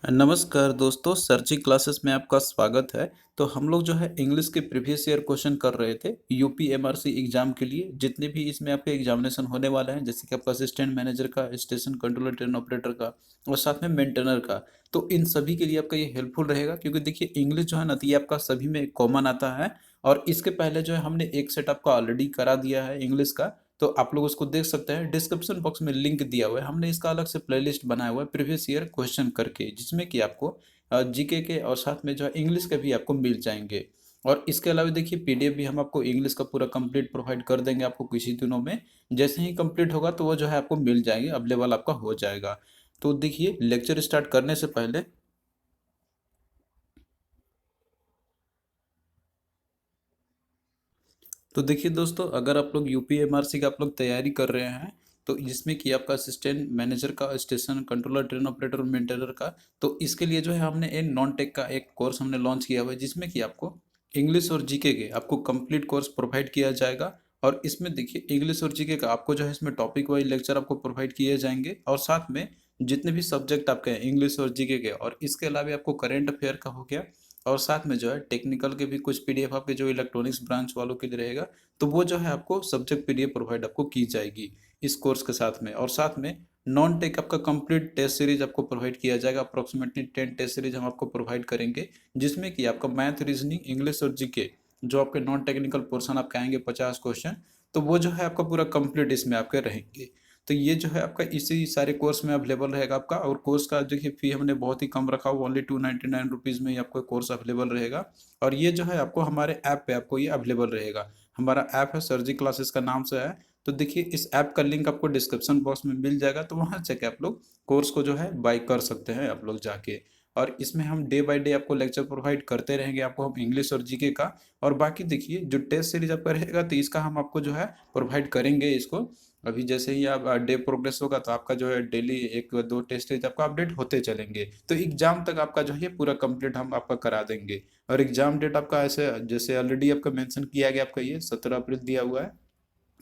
नमस्कार दोस्तों, सर्ची क्लासेस में आपका स्वागत है। तो हम लोग जो है इंग्लिश के प्रीवियस ईयर क्वेश्चन कर रहे थे यूपी एमआरसी एग्जाम के लिए। जितने भी इसमें आपके एग्जामिनेशन होने वाले हैं, जैसे कि आपका असिस्टेंट मैनेजर का, स्टेशन कंट्रोलर, ट्रेन ऑपरेटर का और साथ में मेंटेनर का, तो इन सभी के लिए आपका ये हेल्पफुल रहेगा। क्योंकि देखिए इंग्लिश जो है ना, तो ये आपका सभी में कॉमन आता है। और इसके पहले जो है हमने एक सेट आपका ऑलरेडी करा दिया है इंग्लिश का, तो आप लोग उसको देख सकते हैं। डिस्क्रिप्शन बॉक्स में लिंक दिया हुआ है, हमने इसका अलग से प्लेलिस्ट बनाया हुआ है प्रीवियस ईयर क्वेश्चन करके, जिसमें कि आपको जीके के और साथ में जो है इंग्लिश के भी आपको मिल जाएंगे। और इसके अलावा देखिए पीडीएफ भी हम आपको इंग्लिश का पूरा कंप्लीट प्रोवाइड कर देंगे आपको कुछ ही दिनों में। जैसे ही कंप्लीट होगा तो वो जो है आपको मिल जाएंगे, अवेलेबल आपका हो जाएगा। तो देखिए लेक्चर स्टार्ट करने से पहले तो देखिए दोस्तों, अगर आप लोग यूपीएमआरसी का आप लोग तैयारी कर रहे हैं, तो जिसमें कि आपका असिस्टेंट मैनेजर का, station controller, train operator, maintainer का, तो इसके लिए जो है हमने एक नॉन टेक का एक कोर्स हमने लॉन्च किया हुआ है, जिसमें कि आपको इंग्लिश और जीके के आपको कंप्लीट कोर्स प्रोवाइड किया जाएगा। और इसमें देखिए इंग्लिश और जीके का आपको जो है इसमें टॉपिक वाइज लेक्चर आपको प्रोवाइड किए जाएंगे, और साथ में जितने भी सब्जेक्ट आपके हैं इंग्लिश और जीके के, और इसके अलावा आपको करेंट अफेयर का हो गया, और साथ में जो है टेक्निकल के भी कुछ पीडीएफ आपके जो इलेक्ट्रॉनिक्स ब्रांच वालों के लिए रहेगा, तो वो जो है आपको सब्जेक्ट पीडीएफ प्रोवाइड आपको की जाएगी इस कोर्स के साथ में। और साथ में नॉन टेक आपका कंप्लीट टेस्ट सीरीज आपको प्रोवाइड किया जाएगा। अप्रोक्सीमेटली 10 टेस्ट सीरीज हम आपको प्रोवाइड करेंगे, जिसमें कि आपका मैथ, रीजनिंग, इंग्लिश और जीके जो आपके नॉन टेक्निकल पोर्शन आपके आएंगे 50 क्वेश्चन, तो वो जो है आपका पूरा कंप्लीट इसमें आपके रहेंगे। तो ये जो है आपका इसी सारे कोर्स में अवेलेबल रहेगा आपका। और कोर्स का देखिए फी हमने बहुत ही कम रखा हुआ, ओनली 299 रुपीज़ में ही आपको कोर्स अवेलेबल रहेगा। और ये जो है आपको हमारे ऐप पे आपको ये अवेलेबल रहेगा। हमारा ऐप है सर्जी क्लासेस का नाम से है। तो देखिए इस ऐप का लिंक आपको डिस्क्रिप्शन बॉक्स में मिल जाएगा, तो वहाँ जाके आप लोग कोर्स को जो है बाय कर सकते हैं आप लोग जाके। और इसमें हम डे बाय डे आपको लेक्चर प्रोवाइड करते रहेंगे आपको, हम इंग्लिश और जीके का। और बाकी देखिए जो टेस्ट सीरीज आपका रहेगा, तो इसका हम आपको जो है प्रोवाइड करेंगे इसको। अभी जैसे ही आप डे प्रोग्रेस होगा, तो आपका जो है डेली एक दो टेस्ट सीरीज आपका अपडेट होते चलेंगे, तो एग्जाम तक आपका जो है पूरा कंप्लीट हम आपका करा देंगे। और एग्जाम डेट आपका ऐसे जैसे ऑलरेडी आपका मेंशन किया गया, आपका ये 17 अप्रैल दिया हुआ है।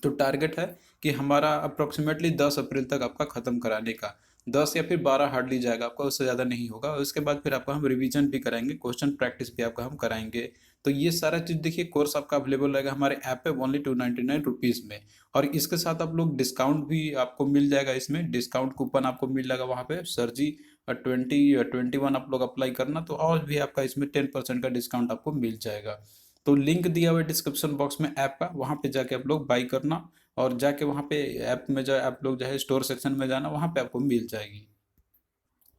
तो टारगेट है कि हमारा अप्रोक्सीमेटली 10 अप्रैल तक आपका ख़त्म कराने का। 10 या फिर 12 हार्डली जाएगा आपका, उससे ज़्यादा नहीं होगा। और उसके बाद फिर आपका हम रिवीजन भी कराएंगे, क्वेश्चन प्रैक्टिस भी आपका हम कराएंगे। तो ये सारा चीज़ देखिए कोर्स आपका अवेलेबल रहेगा हमारे ऐप पे ओनली 299 रुपीज़ में। और इसके साथ आप लोग डिस्काउंट भी आपको मिल जाएगा, इसमें डिस्काउंट कूपन आपको मिल जाएगा वहाँ पे सरजी 2021 आप लोग अप्लाई करना, तो और भी आपका इसमें 10% का डिस्काउंट आपको मिल जाएगा। तो लिंक दिया हुआ है डिस्क्रिप्शन बॉक्स में ऐप का, वहाँ पे जाके आप लोग बाई करना। और जाके वहाँ पे ऐप में जो है आप लोग जो है स्टोर सेक्शन में जाना, वहाँ पे आपको मिल जाएगी।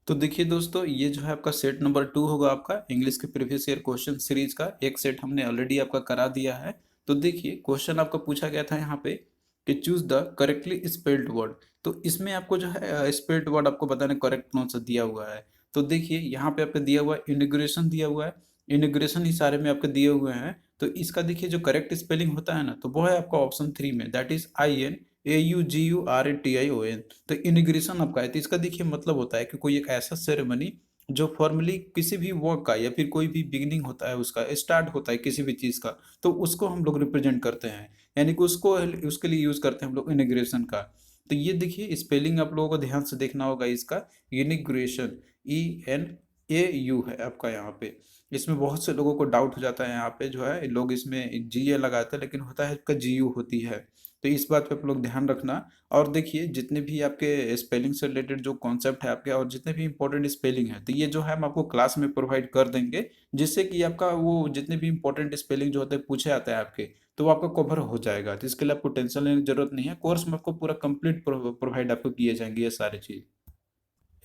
तो देखिए दोस्तों, ये जो है आपका सेट नंबर 2 होगा आपका इंग्लिश के प्रीवियस ईयर क्वेश्चन सीरीज का। एक सेट हमने ऑलरेडी आपका करा दिया है। तो देखिए क्वेश्चन आपका पूछा गया था यहाँ पे कि choose the correctly spelled word. तो इसमें आपको जो है स्पेल्ड वर्ड आपको बताने करेक्ट कौन सा दिया हुआ है। तो देखिए यहाँ पे आपको दिया हुआ है इनिग्रेशन दिया हुआ है। इनिग्रेशन ही सारे में आपके दिए हुए हैं। तो इसका देखिए जो करेक्ट स्पेलिंग होता है ना, तो वो है आपका ऑप्शन 3 में, दैट इज INAUGURATION। तो इनिग्रेशन आपका है, तो इसका देखिए मतलब होता है कि कोई एक ऐसा सेरेमनी जो फॉर्मली किसी भी वर्क का या फिर कोई भी बिगिनिंग होता है, उसका स्टार्ट होता है किसी भी चीज़ का, तो उसको हम लोग रिप्रेजेंट करते हैं। यानी कि उसको उसके लिए यूज़ करते हैं हम लोग इनिग्रेशन का। तो ये देखिए स्पेलिंग आप लोगों को ध्यान से देखना होगा इसका। इनिग्रेशन ENAU है आपका यहाँ पे। इसमें बहुत से लोगों को डाउट हो जाता है, यहाँ पे जो है लोग इसमें GA लगाते हैं, लेकिन होता है इसका GU होती है। तो इस बात पे आप लोग ध्यान रखना। और देखिए जितने भी आपके स्पेलिंग से रिलेटेड जो कॉन्सेप्ट है आपके, और जितने भी इंपॉर्टेंट स्पेलिंग है, तो ये जो है हम आपको क्लास में प्रोवाइड कर देंगे, जिससे कि आपका वो जितने भी इंपॉर्टेंट स्पेलिंग जो होते हैं पूछे आते हैं आपके, तो वो आपका कवर हो जाएगा। तो इसके लिए आपको टेंशन लेने की जरूरत नहीं है, कोर्स में आपको पूरा कंप्लीट प्रोवाइड आपको किए जाएंगे ये सारी चीज़।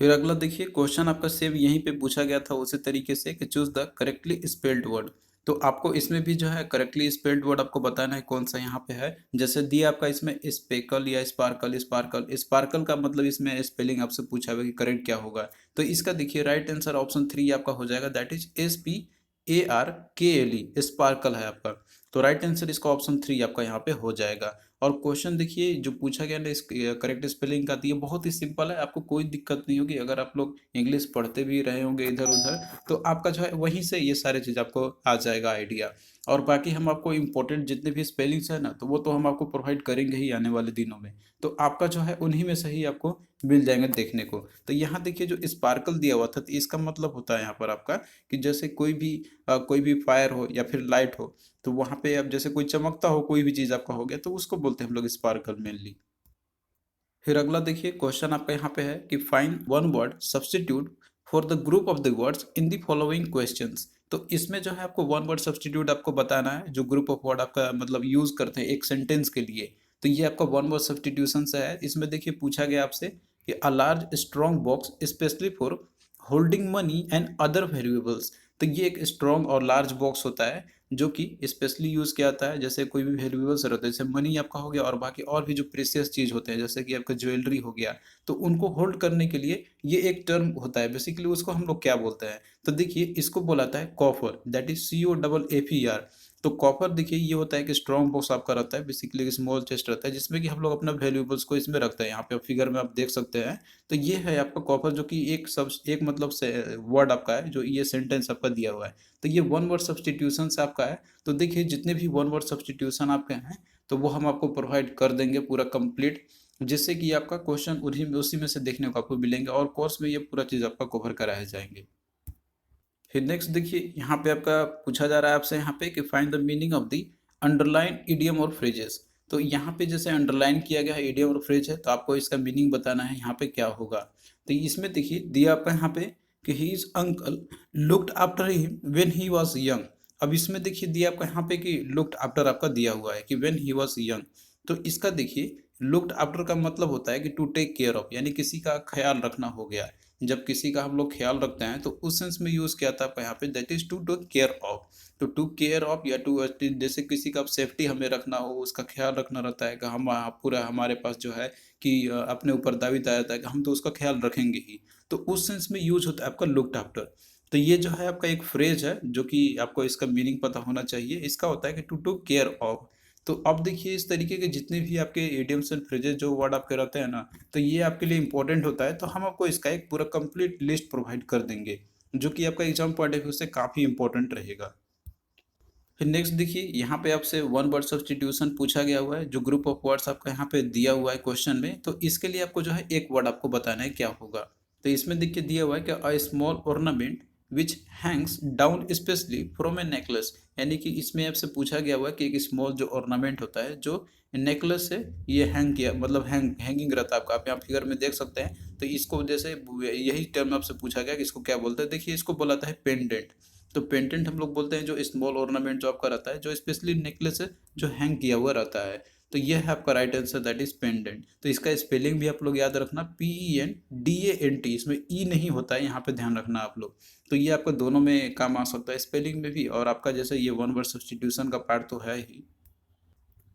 फिर अगला देखिए क्वेश्चन आपका सेम यहीं पे पूछा गया था उसी तरीके से कि choose the correctly spelled word. तो आपको इसमें भी जो है करेक्टली स्पेल्ड वर्ड आपको बताना है कौन सा यहाँ पे है। जैसे दिया आपका इसमें स्पेकल या स्पार्कल, स्पार्कल स्पार्कल का मतलब इसमें स्पेलिंग आपसे पूछा हुआ कि करेक्ट क्या होगा। तो इसका देखिए राइट आंसर ऑप्शन 3 आपका हो जाएगा, दैट इज SPARKLE, स्पार्कल है आपका। तो राइट आंसर इसका ऑप्शन 3 आपका यहाँ पे हो जाएगा। और क्वेश्चन देखिए जो पूछा गया ना इस करेक्ट स्पेलिंग का, तो ये बहुत ही सिंपल है, आपको कोई दिक्कत नहीं होगी। अगर आप लोग इंग्लिश पढ़ते भी रहे होंगे इधर उधर, तो आपका जो है वहीं से ये सारी चीज़ आपको आ जाएगा आइडिया। और बाकी हम आपको इम्पोर्टेंट जितने भी स्पेलिंग्स है ना, तो वो तो हम आपको प्रोवाइड करेंगे ही आने वाले दिनों में। तो आपका जो है उन्हीं में से ही आपको मिल जाएंगे देखने को। तो यहाँ देखिए जो स्पार्कल दिया हुआ था, तो इसका मतलब होता है यहाँ पर आपका कि जैसे कोई भी फायर हो या फिर लाइट हो, तो वहाँ पे अब जैसे कोई चमकता हो, कोई भी चीज़ आपका हो गया, तो उसको बोलते हैं हम लोग स्पार्कल मेनली। फिर अगला देखिए क्वेश्चन आपका यहाँ पे है कि find one word substitute for the group of the words in the following questions. तो इसमें जो है आपको वन वर्ड सब्स्टिट्यूट आपको बताना है, जो ग्रुप ऑफ वर्ड आपका मतलब यूज करते हैं एक सेंटेंस के लिए। तो ये आपका वन वर्ड सब्स्टिट्यूशन से है। इसमें देखिए पूछा गया आपसे कि a large strong box specially for holding money and other variables. तो ये एक स्ट्रॉन्ग और लार्ज बॉक्स होता है जो कि स्पेशली यूज़ किया जाता है जैसे कोई भी वैल्यूएबल्स रहते हैं, जैसे मनी आपका हो गया और बाकी और भी जो प्रेशियस चीज़ होते हैं जैसे कि आपका ज्वेलरी हो गया, तो उनको होल्ड करने के लिए ये एक टर्म होता है, बेसिकली उसको हम लोग क्या बोलते हैं। तो देखिए इसको बोलाता है कॉफर, दैट इज COFFER। तो कॉफर देखिए ये होता है कि स्ट्रॉन्ग बॉक्स आपका रहता है, बेसिकली एक स्मॉल चेस्ट रहता है जिसमें कि हम लोग अपना वैल्यूएबल्स को इसमें रखते हैं। यहाँ पे फिगर में आप देख सकते हैं। तो ये है आपका कॉफर, जो कि एक मतलब से वर्ड आपका है, जो ये सेंटेंस आपका दिया हुआ है। तो ये वन वर्ड सब्स्टिट्यूशन से आपका है। तो देखिए जितने भी वन वर्ड सब्स्टिट्यूशन आपके हैं, तो वो हम आपको प्रोवाइड कर देंगे पूरा कंप्लीट, जिससे कि आपका क्वेश्चन उसी में से देखने को आपको मिलेंगे और कोर्स में ये पूरा चीज़ आपका कवर कराए जाएंगे। फिर नेक्स्ट देखिए यहाँ पे आपका पूछा जा रहा है आपसे यहाँ पे कि find the meaning of the underline idiom और फ्रेजेस। तो यहाँ पे जैसे अंडरलाइन किया गया है इडियम और फ्रेज है, तो आपको इसका मीनिंग बताना है यहाँ पे क्या होगा। तो इसमें देखिए दिया आपका यहाँ पे कि his uncle looked after him when he was young. अब इसमें देखिए दिया आपका यहाँ पे कि लुक्ड आफ्टर आपका दिया हुआ है कि व्हेन ही वाज यंग। तो इसका देखिए लुक्ड आफ्टर का मतलब होता है कि टू टेक केयर ऑफ, यानी किसी का ख्याल रखना हो गया। जब किसी का हम लोग ख्याल रखते हैं तो उस सेंस में यूज़ किया था आपका यहाँ पे, that is to take care of. तो टू केयर ऑफ या टू जैसे किसी का सेफ्टी हमें रखना हो, उसका ख्याल रखना रहता है कि हम पूरा हमारे पास जो है कि अपने ऊपर दावी दाया जाता है कि हम तो उसका ख्याल रखेंगे ही। तो उस सेंस में यूज होता है आपका लुक्ड आफ्टर। तो ये जो है आपका एक फ्रेज है जो कि आपको इसका मीनिंग पता होना चाहिए। इसका होता है कि टू टेक केयर ऑफ। तो अब देखिए इस तरीके के जितने भी आपके इडियम्स एंड फ्रेजेस जो वर्ड आपके रहते हैं ना, तो ये आपके लिए इंपॉर्टेंट होता है। तो हम आपको इसका एक पूरा कंप्लीट लिस्ट प्रोवाइड कर देंगे, जो कि आपका एग्जाम पॉइंट ऑफ व्यू से काफ़ी इंपॉर्टेंट रहेगा। फिर नेक्स्ट देखिए यहाँ पे आपसे वन वर्ड सब्स्टिट्यूशन पूछा गया हुआ है, जो ग्रुप ऑफ वर्ड्स आपका यहाँ पे दिया हुआ है क्वेश्चन में। तो इसके लिए आपको जो है एक वर्ड आपको बताना है क्या होगा। तो इसमें देखिए दिया हुआ है कि a small ornament which Hanks down specially from A necklace. यानी कि इसमें आपसे पूछा गया हुआ है कि एक स्मॉल जो ऑर्नामेंट होता है जो नेकलेस से ये हैंग किया, मतलब हैंगिंग रहता है आपका, आप यहाँ फिगर में देख सकते हैं। तो इसको जैसे यही टर्म आपसे पूछा गया कि इसको क्या बोलते हैं। देखिए इसको बोलाता है पेंडेंट। तो पेंडेंट हम लोग बोलते हैं जो स्मॉल ऑर्नामेंट जो आपका रहता है, जो स्पेशली नेकलेस है जो हैंग किया हुआ रहता है। तो ये है आपका right answer, that is pendant. तो इसका स्पेलिंग भी आप लोग याद रखना, PENDANT, इसमें ई नहीं होता है, यहाँ पे ध्यान रखना आप लोग। तो ये आपका दोनों में काम आ सकता है, स्पेलिंग में भी और आपका जैसे ये वन वर्ड सब्स्टिट्यूशन का पार्ट तो है ही।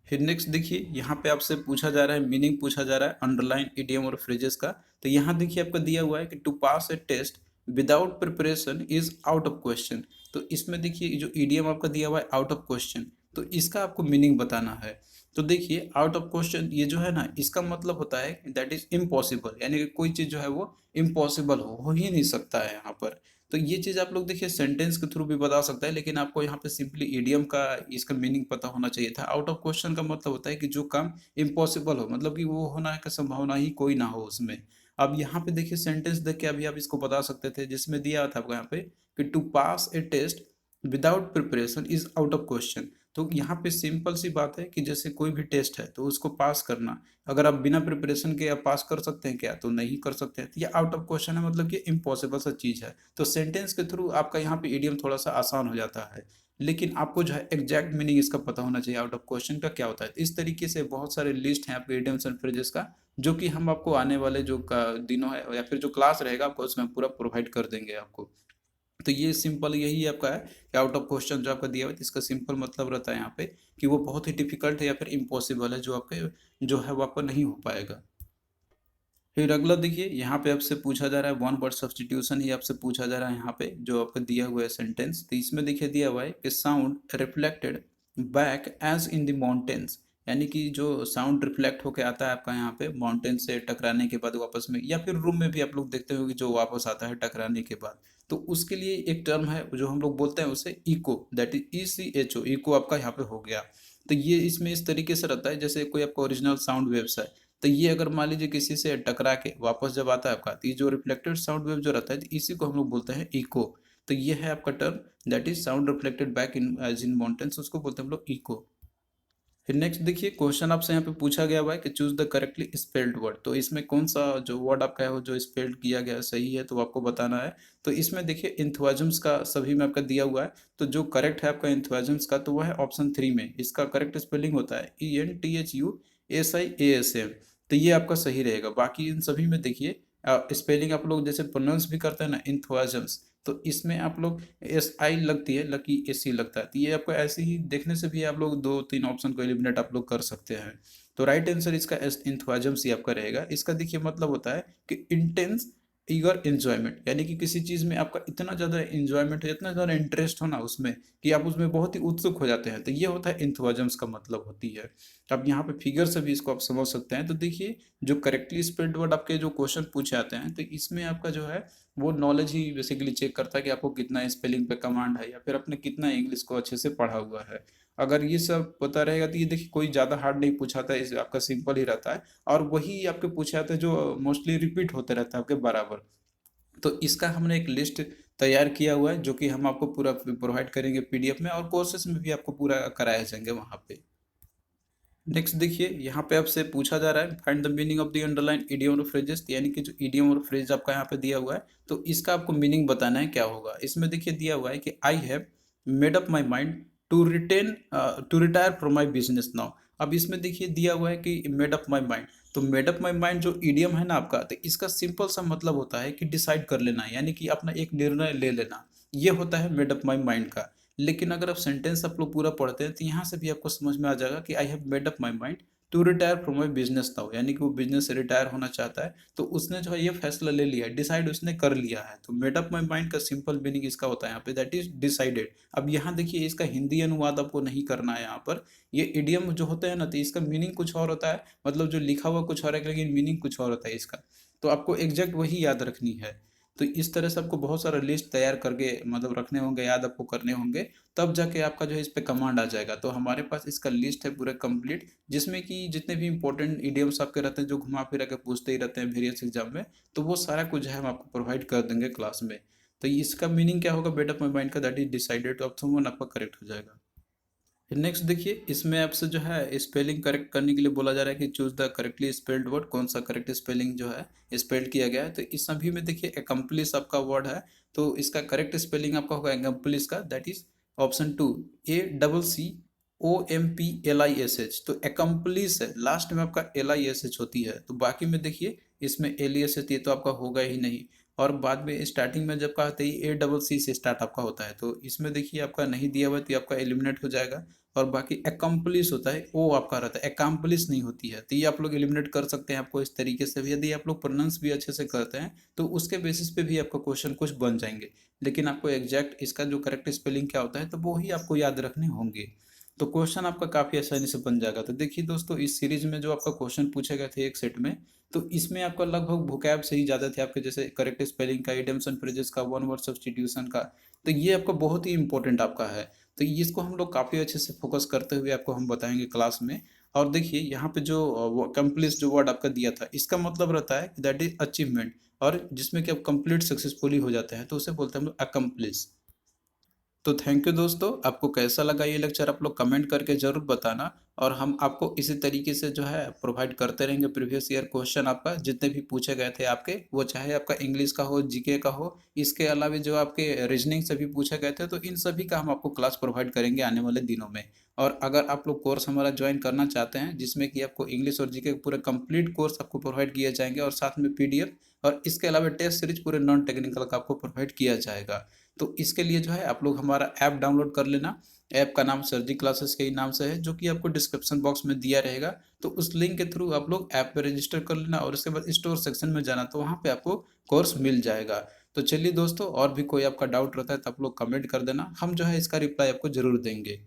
फिर नेक्स्ट देखिए यहाँ पे आपसे पूछा जा रहा है, मीनिंग पूछा जा रहा है अंडरलाइन इडियम और फ्रेजेस का। तो यहाँ देखिए आपका दिया हुआ है कि to pass a test without preparation is out of question. तो इसमें देखिए जो इडियम आपका दिया हुआ है आउट ऑफ क्वेश्चन, तो इसका आपको मीनिंग बताना है। तो देखिए आउट ऑफ क्वेश्चन ये जो है ना, इसका मतलब होता है दैट इज इम्पॉसिबल, यानी कि कोई चीज़ जो है वो इम्पॉसिबल हो ही नहीं सकता है यहाँ पर। तो ये चीज़ आप लोग देखिए सेंटेंस के थ्रू भी बता सकता है, लेकिन आपको यहाँ पे सिंपली इडियम का इसका मीनिंग पता होना चाहिए था। आउट ऑफ क्वेश्चन का मतलब होता है कि जो काम इम्पॉसिबल हो, मतलब कि वो होना का संभावना ही कोई ना हो उसमें। अब यहाँ पे देखिए सेंटेंस देख के अभी आप इसको बता सकते थे, जिसमें दिया था आपको यहाँ पे कि to pass a test without preparation is out of question. तो यहाँ पे सिंपल सी बात है कि जैसे कोई भी टेस्ट है तो उसको पास करना, अगर आप बिना प्रिपरेशन के आप पास कर सकते हैं क्या, तो नहीं कर सकते हैं। तो ये आउट ऑफ क्वेश्चन है, मतलब ये इम्पॉसिबल सा चीज़ है। तो सेंटेंस के थ्रू आपका यहाँ पे इडियम थोड़ा सा आसान हो जाता है, लेकिन आपको जो है एग्जैक्ट मीनिंग इसका पता होना चाहिए आउट ऑफ क्वेश्चन का क्या होता है। इस तरीके से बहुत सारे लिस्ट हैं आपके इडियम्स एंड फ्रेजेस का, जो कि हम आपको आने वाले जो दिनों है या फिर जो क्लास रहेगा आपको उसमें पूरा प्रोवाइड कर देंगे आपको। तो ये सिंपल यही आपका है कि आउट ऑफ क्वेश्चन जो आपका दिया हुआ है, इसका सिंपल मतलब रहता है यहाँ पे कि वो बहुत ही डिफिकल्ट है या फिर इम्पॉसिबल है, जो आपके जो है वो आपका नहीं हो पाएगा। फिर अगला देखिए यहाँ पे आपसे पूछा जा रहा है वन वर्ड सब्स्टिट्यूशन ही आपसे पूछा जा रहा है यहाँ पे, जो आपका दिया हुआ है सेंटेंस। तो इसमें देखिए दिया हुआ है कि sound reflected back as in the mountains. यानी कि जो साउंड रिफ्लेक्ट होके आता है आपका यहाँ पे माउंटेन से टकराने के बाद वापस में, या फिर रूम में भी आप लोग देखते हो कि जो वापस आता है टकराने के बाद, तो उसके लिए एक टर्म है जो हम लोग बोलते हैं उसे eco, that is ECHO, eco आपका यहाँ पे हो गया। तो ये इसमें इस तरीके से रहता है जैसे कोई आपका ओरिजिनल साउंड वेव्स है, तो ये अगर मान लीजिए किसी से टकरा के वापस जब आता है आपका, तो ये जो रिफ्लेक्टेड साउंड वेव जो रहता है, तो इसी को हम लोग बोलते हैं इको। तो ये है आपका term, that is sound reflected back in as in mountains, उसको बोलते हैं हम लोग इको। फिर नेक्स्ट देखिए क्वेश्चन आपसे यहाँ पे पूछा गया हुआ है कि choose the correctly spelled word, तो इसमें कौन सा जो वर्ड आपका है वो जो स्पेल्ड किया गया है सही है, तो आपको बताना है। तो इसमें देखिए इंथुआजम्स का सभी में आपका दिया हुआ है, तो जो करेक्ट है आपका इंथुआजम्स का, तो वह है ऑप्शन 3 में, इसका करेक्ट स्पेलिंग होता है ENTHUSIASM। तो ये आपका सही रहेगा। बाकी इन सभी में देखिए स्पेलिंग आप लोग जैसे प्रोनाउंस भी करते हैं ना इंथुआजम्स, तो इसमें आप लोग SI लगती है, लकी SC लगता है, तो ये आपको ऐसे ही देखने से भी आप लोग 2-3 ऑप्शन को एलिमिनेट आप लोग कर सकते हैं। तो राइट आंसर इसका इंथुआजम्स ही आपका रहेगा। इसका देखिए मतलब होता है कि इंटेंस ईगर एंजॉयमेंट, यानी कि किसी चीज़ में आपका इतना ज़्यादा एंजॉयमेंट हो, इतना ज़्यादा इंटरेस्ट हो ना उसमें, कि आप उसमें बहुत ही उत्सुक हो जाते हैं, तो ये होता है इंथुआजम्स का मतलब होती है। अब यहाँ पे फिगर से भी इसको आप समझ सकते हैं। तो देखिए जो करेक्टली स्पेल्ड वर्ड आपके जो क्वेश्चन पूछे आते हैं, तो इसमें आपका जो है वो नॉलेज ही बेसिकली चेक करता है कि आपको कितना स्पेलिंग पे कमांड है, या फिर आपने कितना इंग्लिश को अच्छे से पढ़ा हुआ है। अगर ये सब पता रहेगा तो ये देखिए कोई ज़्यादा हार्ड नहीं पूछाता है, इस आपका सिंपल ही रहता है, और वही आपके पूछे आते हैं जो मोस्टली रिपीट होते रहता है आपके बराबर। तो इसका हमने एक लिस्ट तैयार किया हुआ है, जो कि हम आपको पूरा प्रोवाइड करेंगे PDF में, और कोर्सेज में भी आपको पूरा कराया जाएंगे वहाँ पे। नेक्स्ट देखिए यहाँ पे आपसे पूछा जा रहा है find the meaning of the underline idiom और फ्रेजेस, यानी कि जो इडियम और फ्रेज आपका यहाँ पे दिया हुआ है, तो इसका आपको मीनिंग बताना है क्या होगा। इसमें देखिए दिया हुआ है कि I have made up my mind to retire from my business now. अब इसमें देखिए दिया हुआ है कि मेड अप माई माइंड, तो मेड अप माई माइंड जो इडियम है ना आपका, तो इसका सिंपल सा मतलब होता है कि डिसाइड कर लेना, यानी कि अपना एक निर्णय ले लेना, ये होता है मेड अप माई माइंड का। लेकिन अगर आप सेंटेंस आप लोग पूरा पढ़ते हैं, तो यहाँ से भी आपको समझ में आ जाएगा कि I have made up my mind to retire from my business now, यानी कि वो बिजनेस से रिटायर होना चाहता है, तो उसने जो है ये फैसला ले लिया है, डिसाइड उसने कर लिया है। तो मेड अप माई माइंड का सिंपल मीनिंग इसका होता है यहाँ पे, दैट इज डिसाइडेड। अब यहाँ देखिए इसका हिंदी अनुवाद आपको नहीं करना है यहाँ पर, ये इडियम जो होता है ना, तो इसका मीनिंग कुछ और होता है, मतलब जो लिखा हुआ कुछ और है, लेकिन मीनिंग कुछ और होता है इसका, तो आपको एग्जैक्ट वही याद रखनी है। तो इस तरह से आपको बहुत सारा लिस्ट तैयार करके मतलब रखने होंगे, याद आपको करने होंगे, तब जाके आपका जो है इस पे कमांड आ जाएगा। तो हमारे पास इसका लिस्ट है पूरा कंप्लीट, जिसमें कि जितने भी इंपॉर्टेंट इडियम्स आपके रहते हैं जो घुमा फिरा के पूछते ही रहते हैं वेरियस एग्जाम में, तो वो सारा कुछ है हम आपको प्रोवाइड कर देंगे क्लास में। तो इसका मीनिंग क्या होगा बेट ऑफ माई माइंड का, दैट इज डिसाइडेड, तो ऑप्शन 1 आपका करेक्ट हो जाएगा। नेक्स्ट देखिए इसमें आपसे जो है स्पेलिंग करेक्ट करने के लिए बोला जा रहा है कि choose the correctly spelled word, कौन सा करेक्ट स्पेलिंग जो है स्पेल्ड किया गया है। तो इस सभी में देखिए एकम्प्लिस आपका वर्ड है, तो इसका करेक्ट स्पेलिंग आपका होगा एकम्प्लिस का, दैट इज ऑप्शन 2, ACCOMPLISH। तो एकम्प्लिस है, लास्ट में आपका LISH होती है, तो बाकी में देखिए इसमें LESH, ये तो आपका होगा ही नहीं, और बाद में स्टार्टिंग में जब कहा था ये ACC से स्टार्ट आपका होता है, तो इसमें देखिए आपका नहीं दिया हुआ है, तो ये आपका एलिमिनेट हो जाएगा। और बाकी एकम्प्लिस होता है, वो आपका रहता है, एकम्प्लिस नहीं होती है, तो ये आप लोग एलिमिनेट कर सकते हैं आपको इस तरीके से भी। यदि आप लोग प्रोनाउंस भी अच्छे से करते हैं तो उसके बेसिस पे भी आपका क्वेश्चन कुछ बन जाएंगे, लेकिन आपको एग्जैक्ट इसका जो करेक्ट स्पेलिंग क्या होता है तो वो ही आपको याद रखने होंगे, तो क्वेश्चन आपका काफ़ी आसानी से बन जाएगा। तो देखिए दोस्तों इस सीरीज में जो आपका क्वेश्चन पूछे गए थे एक सेट में, तो इसमें आपका लगभग वोकैब से ही ज़्यादा थे आपके, जैसे करेक्ट स्पेलिंग का, इडियम्स एंड फ्रेजेस का, वन वर्ड सब्स्टिट्यूशन का, तो ये आपका बहुत ही इंपॉर्टेंट आपका है। तो इसको हम लोग काफ़ी अच्छे से फोकस करते हुए आपको हम बताएंगे क्लास में। और देखिए यहाँ पे जो कंप्लीट जो वर्ड आपका दिया था, इसका मतलब रहता है दैट इज अचीवमेंट, और जिसमें कि आप कंप्लीट सक्सेसफुली हो जाते हैं, तो उसे बोलते हैं हम लोग अकम्प्लिश। तो थैंक यू दोस्तों, आपको कैसा लगा ये लेक्चर आप लोग कमेंट करके ज़रूर बताना, और हम आपको इसी तरीके से जो है प्रोवाइड करते रहेंगे प्रीवियस ईयर क्वेश्चन आपका जितने भी पूछे गए थे आपके, वो चाहे आपका इंग्लिश का हो, जीके का हो, इसके अलावा जो आपके रीजनिंग से भी पूछे गए थे, तो इन सभी का हम आपको क्लास प्रोवाइड करेंगे आने वाले दिनों में। और अगर आप लोग कोर्स हमारा ज्वाइन करना चाहते हैं जिसमें कि आपको इंग्लिश और जीके पूरे कंप्लीट कोर्स आपको प्रोवाइड किए जाएंगे, और साथ में PDF, और इसके अलावा टेस्ट सीरीज पूरे नॉन टेक्निकल का आपको प्रोवाइड किया जाएगा। तो इसके लिए जो है आप लोग हमारा ऐप डाउनलोड कर लेना। ऐप का नाम सरजी क्लासेस के ही नाम से है, जो कि आपको डिस्क्रिप्शन बॉक्स में दिया रहेगा, तो उस लिंक के थ्रू आप लोग ऐप पे रजिस्टर कर लेना, और उसके बाद स्टोर सेक्शन में जाना, तो वहाँ पे आपको कोर्स मिल जाएगा। तो चलिए दोस्तों, और भी कोई आपका डाउट रहता है तो आप लोग कमेंट कर देना, हम जो है इसका रिप्लाई आपको ज़रूर देंगे।